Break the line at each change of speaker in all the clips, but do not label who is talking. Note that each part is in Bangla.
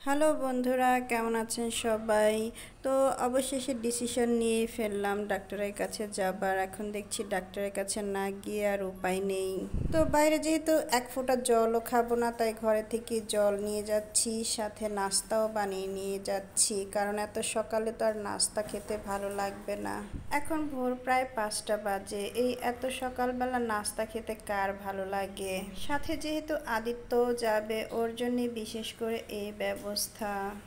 হ্যালো বন্ধুরা, কেমন আছেন সবাই? তো অবশেষে ডিসিশন নিয়ে ফেললাম ডাক্তারের কাছে যাবার। এখন দেখছি ডাক্তারের কাছে না গিয়ে আর উপায় নেই। তো বাইরে যেহেতু এক ফোঁটা জলও খাবো না, তাই ঘরে থেকে জল নিয়ে যাচ্ছি, সাথে নাস্তাও বানিয়ে নিয়ে যাচ্ছি, কারণ এত সকালে তো আর নাস্তা খেতে ভালো লাগবে না। এখন ভোর প্রায় 5টা বাজে, এই এত সকালবেলা নাস্তা খেতে কার ভালো লাগে? সাথে যেহেতু আদিত্যও যাবে, ওর জন্য বিশেষ করে এই ব্যবস্থা।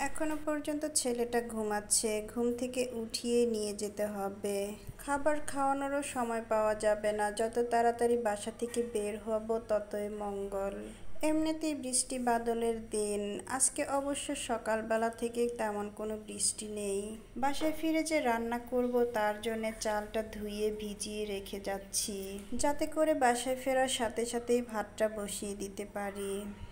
এখনো পর্যন্ত ছেলেটা ঘুমাচ্ছে, ঘুম থেকে উঠিয়ে নিয়ে যেতে হবে। খাবার খাওয়ানোরও সময় পাওয়া যাবে না, যত তাড়াতাড়ি বাসা থেকে বের হব ততই মঙ্গল। এমনিতেই বৃষ্টি বাদলের দিন, আজকে অবশ্য সকালবেলা থেকে তেমন কোনো বৃষ্টি নেই। বাসায় ফিরে যে রান্না করব তার জন্য চালটা ধুয়ে ভিজিয়ে রেখে যাচ্ছি, যাতে করে বাসায় ফেরার সাথে সাথেই ভাতটা বসিয়ে দিতে পারি।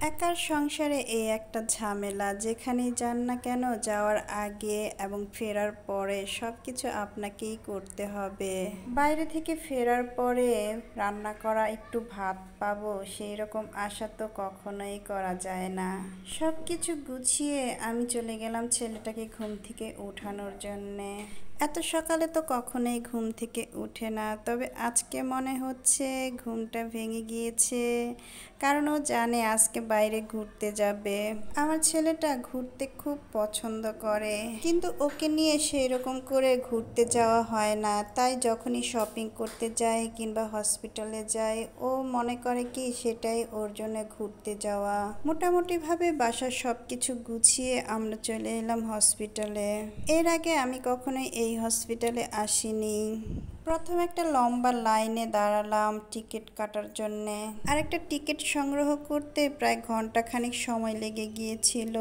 একার সংসারে এই একটা ঝামেলা, যেখানেই যান না কেন যাওয়ার আগে এবং ফেরার পরে সবকিছু আপনাকেই করতে হবে। বাইরে থেকে ফেরার পরে রান্না করা একটু ভাত পাবো সেই রকম আশা তো কখনোই করা যায় না। সব কিছু গুছিয়ে আমি চলে গেলাম ছেলেটাকে ঘুম থেকে ওঠানোর জন্যে। এত সকালে তো কখনোই ঘুম থেকে উঠে না, তবে আজকে মনে হচ্ছে ঘুমটা ভেঙে গিয়েছে, কারণ ও জানে আজকে বাইরে ঘুরতে যাবে। আমার ছেলেটা ঘুরতে খুব পছন্দ করে, কিন্তু ওকে নিয়ে সেই রকম করে ঘুরতে যাওয়া হয় না। তাই যখনই শপিং করতে যায় কিংবা হসপিটালে যায়, ও মনে করে কি সেটাই ওর জন্য ঘুরতে যাওয়া। মোটামুটিভাবে বাসার সব কিছু গুছিয়ে আমরা চলে এলাম হসপিটালে। এর আগে আমি কখনোই এই হসপিটালে আসিনি। প্রথম একটা লম্বা লাইনে দাঁড়ালাম টিকিট কাটার জন্যে। আর একটা টিকিট সংগ্রহ করতে প্রায় ঘন্টাখানিক সময় লেগে গিয়েছিল।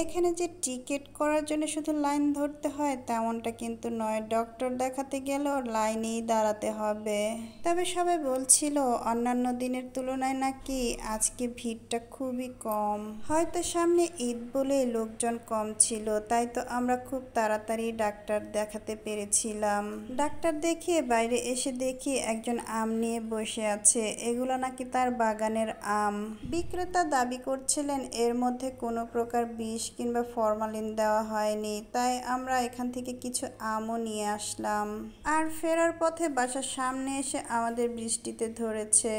এখানে যে টিকিট করার জন্য শুধু লাইন ধরতে হয় তেমনটা কিন্তু নয়, ডক্টর দেখাতে গেলেও লাইনেই দাঁড়াতে হবে। তবে সবাই বলছিল অন্যান্য দিনের তুলনায় নাকি আজকে ভিড়টা খুবই কম। হয়তো সামনে ঈদ বলে লোকজন কম ছিল, তাই তো আমরা খুব তাড়াতাড়ি ডাক্তার দেখাতে পেরেছিলাম। ডাক্তার দেখিয়ে বাইরে এসে দেখি একজন আম নিয়ে বসে আছে, এগুলো নাকি তার বাগানের আম। বিক্রেতা দাবি করছিলেন এর মধ্যে কোনো প্রকার বিষ কিংবা ফরমালিন দেওয়া হয়নি, তাই আমরা এখান থেকে কিছু আমও নিয়ে আসলাম। আর ফেরার পথে বাসার সামনে এসে আমাদের বৃষ্টিতে ধরেছে,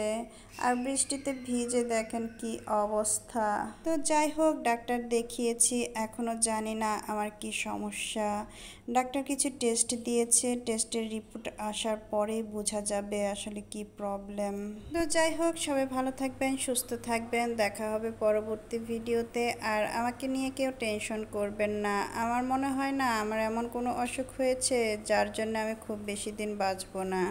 আর বৃষ্টিতে ভিজে দেখেন কি অবস্থা। তো যাই হোক, ডাক্তার দেখিয়েছি, এখনো জানি না আমার কি সমস্যা। ডাক্তার কিছু টেস্ট দিয়েছে, টেস্টের রিপোর্ট আসার পরেই বোঝা যাবে আসলে কি প্রবলেম। তো যাই হোক, সবাই ভালো থাকবেন, সুস্থ থাকবেন, দেখা হবে পরবর্তী ভিডিওতে। আর আমাকে নিয়ে কেউ টেনশন করবেন না, আমার মনে হয় না আমার এমন কোনো অসুখ হয়েছে যার জন্য আমি খুব বেশি দিন বাঁচবো না।